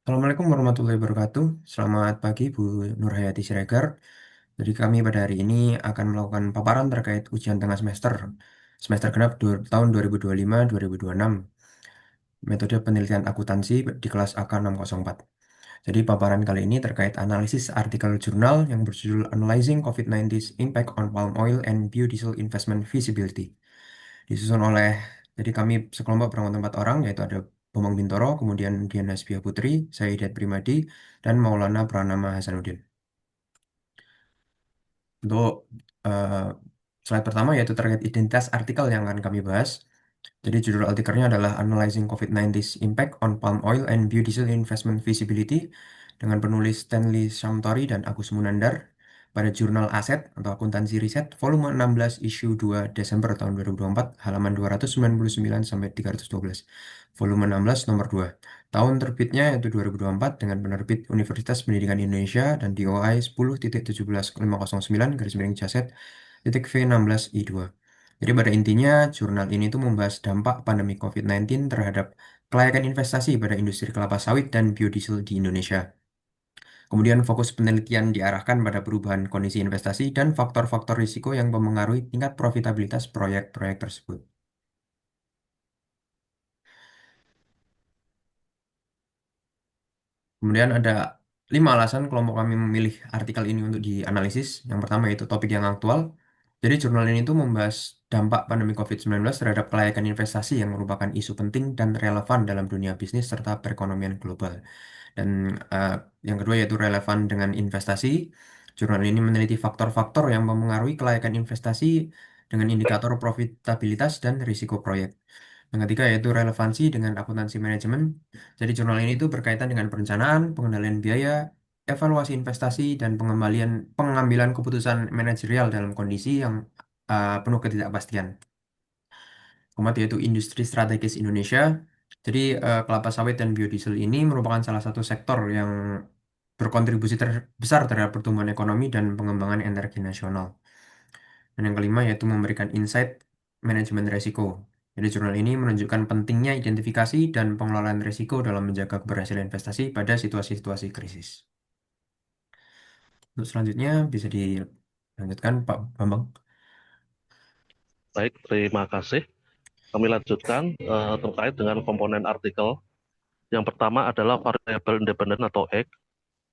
Assalamualaikum warahmatullahi wabarakatuh. Selamat pagi Bu Nurhayati Siregar. Jadi kami pada hari ini akan melakukan paparan terkait ujian tengah semester genap tahun 2025-2026, metode penelitian akuntansi di kelas AK 604. Jadi paparan kali ini terkait analisis artikel jurnal yang berjudul Analyzing COVID-19's Impact on Palm Oil and Biodiesel Investment Feasibility. Disusun oleh, jadi kami sekelompok beranggotakan 4 orang, yaitu ada Bambang Bintoro, kemudian Dian Hasbiah Putri, saya Hidayat Primadi, dan Maulana Pranama Hasanuddin. Untuk eh, slide pertama yaitu terkait identitas artikel yang akan kami bahas. Jadi judul artikelnya adalah Analyzing COVID-19's Impact on Palm Oil and Biodiesel Investment Feasibility dengan penulis Stanley Shamtori dan Agus Munandar pada jurnal Aset atau Akuntansi Riset volume 16 issue 2 Desember tahun 2024 halaman 299 sampai 312. Volume 16 nomor 2. Tahun terbitnya yaitu 2024 dengan penerbit Universitas Pendidikan Indonesia dan DOI 10.17509 garis miring Jaset titik V16I2. Jadi pada intinya, jurnal ini tuh membahas dampak pandemi COVID-19 terhadap kelayakan investasi pada industri kelapa sawit dan biodiesel di Indonesia. Kemudian fokus penelitian diarahkan pada perubahan kondisi investasi dan faktor-faktor risiko yang mempengaruhi tingkat profitabilitas proyek-proyek tersebut. Kemudian ada 5 alasan kelompok kami memilih artikel ini untuk dianalisis. Yang pertama yaitu topik yang aktual. Jadi jurnal ini tuh membahas dampak pandemi COVID-19 terhadap kelayakan investasi yang merupakan isu penting dan relevan dalam dunia bisnis serta perekonomian global. Dan eh, yang kedua yaitu relevan dengan investasi. Jurnal ini meneliti faktor-faktor yang mempengaruhi kelayakan investasi dengan indikator profitabilitas dan risiko proyek. Yang ketiga yaitu relevansi dengan akuntansi manajemen. Jadi jurnal ini itu berkaitan dengan perencanaan, pengendalian biaya, evaluasi investasi, dan pengambilan keputusan manajerial dalam kondisi yang penuh ketidakpastian. Keempat yaitu industri strategis Indonesia. Jadi kelapa sawit dan biodiesel ini merupakan salah satu sektor yang berkontribusi terbesar terhadap pertumbuhan ekonomi dan pengembangan energi nasional. Dan yang kelima yaitu memberikan insight manajemen risiko. Jadi jurnal ini menunjukkan pentingnya identifikasi dan pengelolaan risiko dalam menjaga keberhasilan investasi pada situasi-situasi krisis. Untuk selanjutnya bisa dilanjutkan Pak Bambang. Baik, terima kasih. Kami lanjutkan terkait dengan komponen artikel. Yang pertama adalah variabel independen atau X,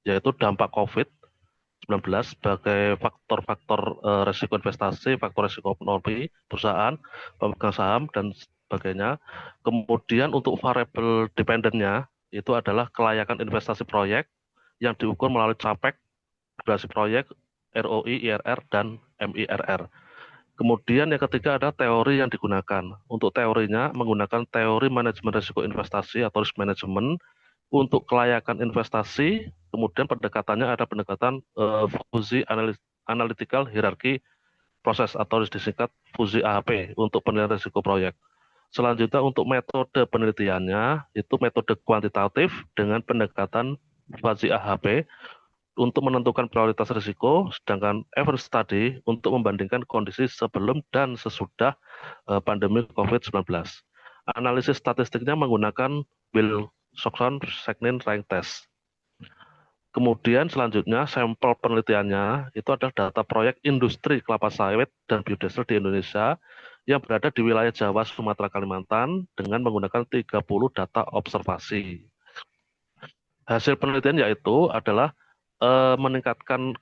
yaitu dampak COVID-19 sebagai faktor-faktor resiko investasi, faktor resiko ekonomi, perusahaan, pemegang saham, dan sebagainya. Kemudian untuk variabel dependennya, itu adalah kelayakan investasi proyek yang diukur melalui CAPEK, durasi proyek, ROI, IRR, dan MIRR. Kemudian yang ketiga ada teori yang digunakan. Untuk teorinya menggunakan teori manajemen risiko investasi atau risk management untuk kelayakan investasi. Kemudian pendekatannya ada pendekatan fusi analytical hierarchy proses atau disingkat fusi AHP untuk penilaian risiko proyek. Selanjutnya untuk metode penelitiannya itu metode kuantitatif dengan pendekatan fuzzy AHP untuk menentukan prioritas risiko, sedangkan average study untuk membandingkan kondisi sebelum dan sesudah pandemi COVID-19. Analisis statistiknya menggunakan Wilcoxon-Segnin rank test. Kemudian selanjutnya sampel penelitiannya itu adalah data proyek industri kelapa sawit dan biodiesel di Indonesia yang berada di wilayah Jawa, Sumatera, Kalimantan dengan menggunakan 30 data observasi. Hasil penelitian yaitu adalah meningkatkan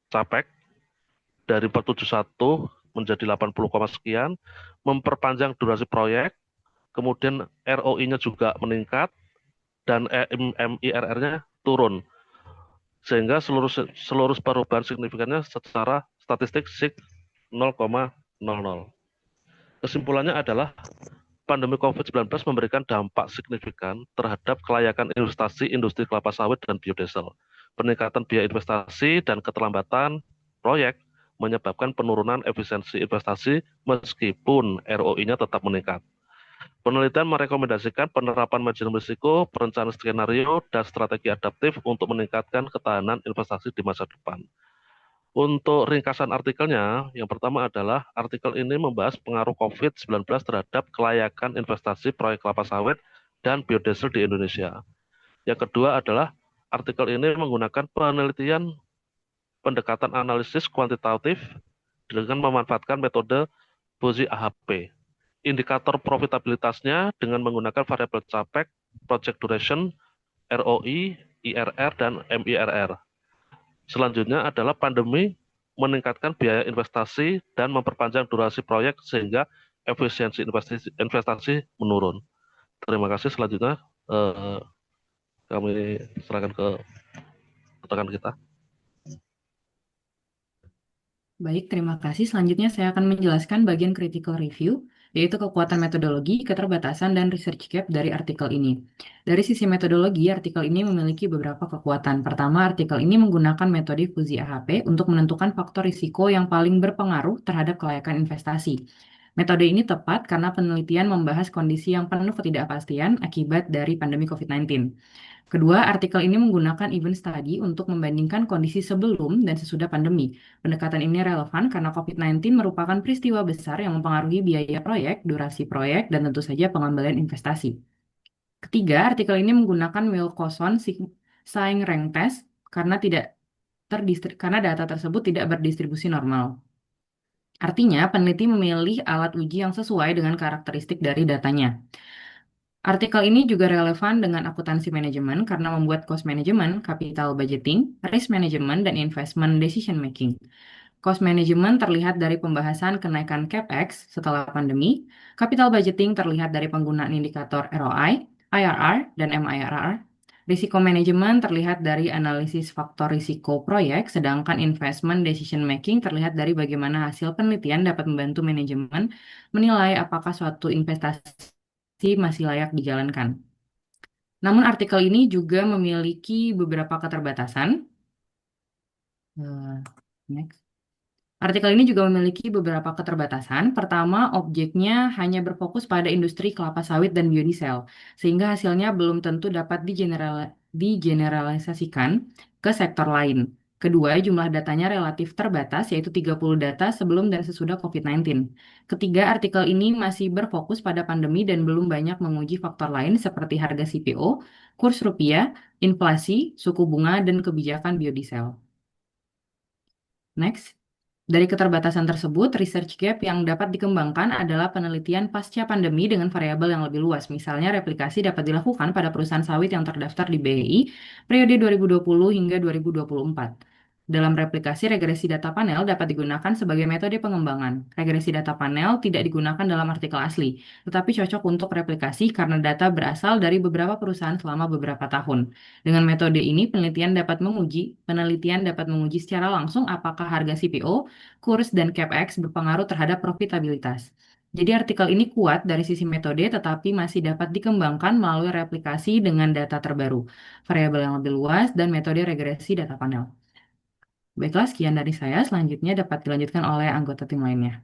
capek dari 471 menjadi 80, sekian, memperpanjang durasi proyek, kemudian ROI-nya juga meningkat dan MIRR-nya turun, sehingga seluruh perubahan signifikannya secara statistik 0,00. Kesimpulannya adalah pandemi COVID-19 memberikan dampak signifikan terhadap kelayakan investasi industri kelapa sawit dan biodiesel. Peningkatan biaya investasi dan keterlambatan proyek menyebabkan penurunan efisiensi investasi meskipun ROI-nya tetap meningkat. Penelitian merekomendasikan penerapan manajemen risiko, perencanaan skenario, dan strategi adaptif untuk meningkatkan ketahanan investasi di masa depan. Untuk ringkasan artikelnya, yang pertama adalah artikel ini membahas pengaruh COVID-19 terhadap kelayakan investasi proyek kelapa sawit dan biodiesel di Indonesia. Yang kedua adalah artikel ini menggunakan penelitian pendekatan analisis kuantitatif dengan memanfaatkan metode Bozi AHP. Indikator profitabilitasnya dengan menggunakan variabel CAPEX, project duration, ROI, IRR, dan MIRR. Selanjutnya adalah pandemi meningkatkan biaya investasi dan memperpanjang durasi proyek sehingga efisiensi investasi menurun. Terima kasih. Selanjutnya kami serahkan ke rekan kita. Baik, terima kasih. Selanjutnya saya akan menjelaskan bagian critical review, yaitu kekuatan metodologi, keterbatasan, dan research gap dari artikel ini. Dari sisi metodologi, artikel ini memiliki beberapa kekuatan. Pertama, artikel ini menggunakan metode Fuzzy AHP untuk menentukan faktor risiko yang paling berpengaruh terhadap kelayakan investasi. Metode ini tepat karena penelitian membahas kondisi yang penuh ketidakpastian akibat dari pandemi COVID-19. Kedua, artikel ini menggunakan event study untuk membandingkan kondisi sebelum dan sesudah pandemi. Pendekatan ini relevan karena COVID-19 merupakan peristiwa besar yang mempengaruhi biaya proyek, durasi proyek, dan tentu saja pengembalian investasi. Ketiga, artikel ini menggunakan Wilcoxon Sign Rank Test karena data tersebut tidak berdistribusi normal. Artinya, peneliti memilih alat uji yang sesuai dengan karakteristik dari datanya. Artikel ini juga relevan dengan akuntansi manajemen karena membuat cost management, capital budgeting, risk management, dan investment decision making. Cost management terlihat dari pembahasan kenaikan CapEx setelah pandemi, capital budgeting terlihat dari penggunaan indikator ROI, IRR, dan MIRR. Risiko manajemen terlihat dari analisis faktor risiko proyek, sedangkan investment decision making terlihat dari bagaimana hasil penelitian dapat membantu manajemen menilai apakah suatu investasi masih layak dijalankan. Namun artikel ini juga memiliki beberapa keterbatasan. Next. Artikel ini juga memiliki beberapa keterbatasan. Pertama, objeknya hanya berfokus pada industri kelapa sawit dan biodiesel, sehingga hasilnya belum tentu dapat digeneralisasikan ke sektor lain. Kedua, jumlah datanya relatif terbatas, yaitu 30 data sebelum dan sesudah COVID-19. Ketiga, artikel ini masih berfokus pada pandemi dan belum banyak menguji faktor lain seperti harga CPO, kurs rupiah, inflasi, suku bunga, dan kebijakan biodiesel. Next. Dari keterbatasan tersebut, research gap yang dapat dikembangkan adalah penelitian pasca pandemi dengan variabel yang lebih luas. Misalnya, replikasi dapat dilakukan pada perusahaan sawit yang terdaftar di BEI periode 2020 hingga 2024. Dalam replikasi, regresi data panel dapat digunakan sebagai metode pengembangan. Regresi data panel tidak digunakan dalam artikel asli, tetapi cocok untuk replikasi karena data berasal dari beberapa perusahaan selama beberapa tahun. Dengan metode ini, penelitian dapat menguji secara langsung apakah harga CPO, kurs, dan CapEx berpengaruh terhadap profitabilitas. Jadi artikel ini kuat dari sisi metode, tetapi masih dapat dikembangkan melalui replikasi dengan data terbaru, variabel yang lebih luas, dan metode regresi data panel. Baiklah, sekian dari saya. Selanjutnya dapat dilanjutkan oleh anggota tim lainnya.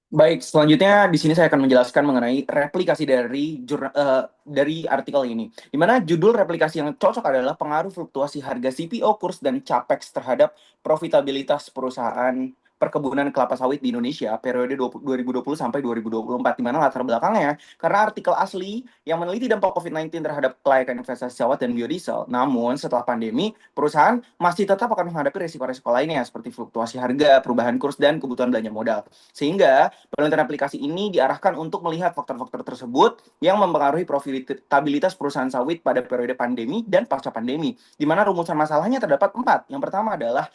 Baik, selanjutnya di sini saya akan menjelaskan mengenai replikasi dari artikel ini. Di mana judul replikasi yang cocok adalah pengaruh fluktuasi harga CPO, kurs, dan capex terhadap profitabilitas perusahaan perkebunan kelapa sawit di Indonesia periode 2020 sampai 2024. Di mana latar belakangnya karena artikel asli yang meneliti dampak COVID-19 terhadap kelayakan investasi sawit dan biodiesel. Namun setelah pandemi, perusahaan masih tetap akan menghadapi risiko-risiko lainnya seperti fluktuasi harga, perubahan kurs, dan kebutuhan belanja modal. Sehingga penelitian aplikasi ini diarahkan untuk melihat faktor-faktor tersebut yang mempengaruhi profitabilitas perusahaan sawit pada periode pandemi dan pasca pandemi. Di mana rumusan masalahnya terdapat 4. Yang pertama adalah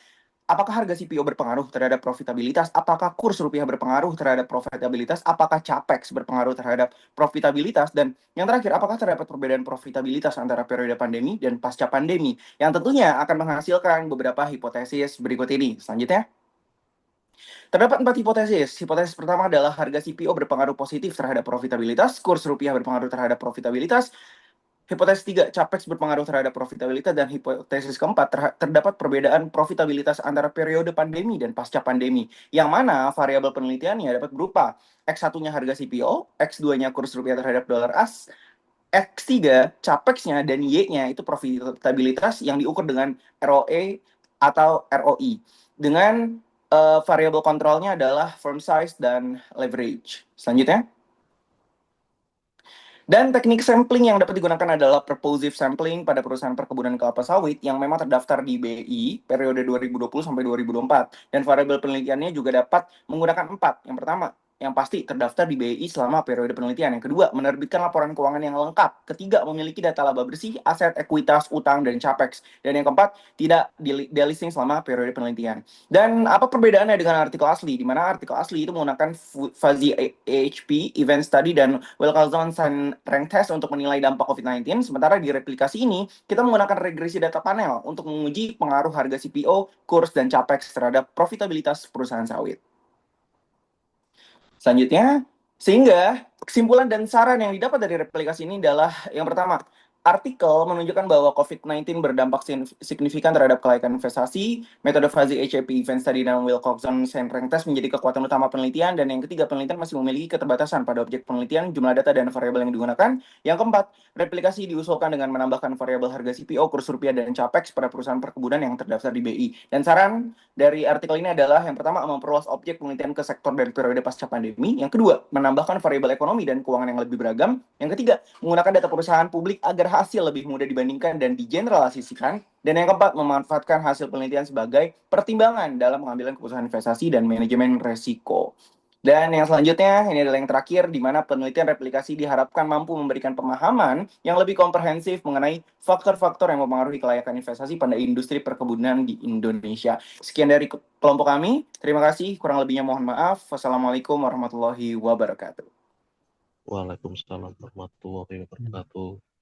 apakah harga CPO berpengaruh terhadap profitabilitas? Apakah kurs rupiah berpengaruh terhadap profitabilitas? Apakah capex berpengaruh terhadap profitabilitas? Dan yang terakhir, apakah terdapat perbedaan profitabilitas antara periode pandemi dan pasca pandemi? Yang tentunya akan menghasilkan beberapa hipotesis berikut ini. Selanjutnya, terdapat 4 hipotesis. Hipotesis pertama adalah harga CPO berpengaruh positif terhadap profitabilitas, kurs rupiah berpengaruh terhadap profitabilitas. Hipotesis 3, capex berpengaruh terhadap profitabilitas, dan hipotesis keempat, terdapat perbedaan profitabilitas antara periode pandemi dan pasca pandemi, yang mana variabel penelitiannya dapat berupa X1-nya harga CPO, X2-nya kurs rupiah terhadap dolar as, X3 capexnya, dan Y-nya itu profitabilitas yang diukur dengan ROE atau ROI. Dengan variabel kontrolnya adalah firm size dan leverage. Selanjutnya, Dan teknik sampling yang dapat digunakan adalah purposive sampling pada perusahaan perkebunan kelapa sawit yang memang terdaftar di BI periode 2020 sampai 2024. Dan variabel penelitiannya juga dapat menggunakan 4. Yang pertama, yang pasti terdaftar di BI selama periode penelitian. Yang kedua, menerbitkan laporan keuangan yang lengkap. Ketiga, memiliki data laba bersih, aset, ekuitas, utang, dan capex. Dan yang keempat, tidak delisting selama periode penelitian. Dan apa perbedaannya dengan artikel asli? Di mana artikel asli itu menggunakan fuzzy AHP, event study, dan Wilkinson rank test untuk menilai dampak COVID-19. Sementara di replikasi ini, kita menggunakan regresi data panel untuk menguji pengaruh harga CPO, kurs, dan capex terhadap profitabilitas perusahaan sawit. Selanjutnya, sehingga kesimpulan dan saran yang didapat dari replikasi ini adalah yang pertama, artikel menunjukkan bahwa COVID-19 berdampak signifikan terhadap kelaikan investasi, metode fuzzy HAP event study dan Wilcoxon rank test menjadi kekuatan utama penelitian, dan yang ketiga, penelitian masih memiliki keterbatasan pada objek penelitian, jumlah data, dan variabel yang digunakan. Yang keempat, replikasi diusulkan dengan menambahkan variabel harga CPO, kurs rupiah, dan capex pada perusahaan perkebunan yang terdaftar di BI. Dan saran dari artikel ini adalah yang pertama, memperluas objek penelitian ke sektor dari periode pasca pandemi. Yang kedua, menambahkan variabel ekonomi dan keuangan yang lebih beragam. Yang ketiga, menggunakan data perusahaan publik agar hasil lebih mudah dibandingkan dan digeneralisasikan. Dan yang keempat, memanfaatkan hasil penelitian sebagai pertimbangan dalam pengambilan keputusan investasi dan manajemen resiko. Dan yang selanjutnya, ini adalah yang terakhir, di mana penelitian replikasi diharapkan mampu memberikan pemahaman yang lebih komprehensif mengenai faktor-faktor yang mempengaruhi kelayakan investasi pada industri perkebunan di Indonesia. Sekian dari kelompok kami. Terima kasih. Kurang lebihnya mohon maaf. Wassalamualaikum warahmatullahi wabarakatuh. Waalaikumsalam warahmatullahi wabarakatuh.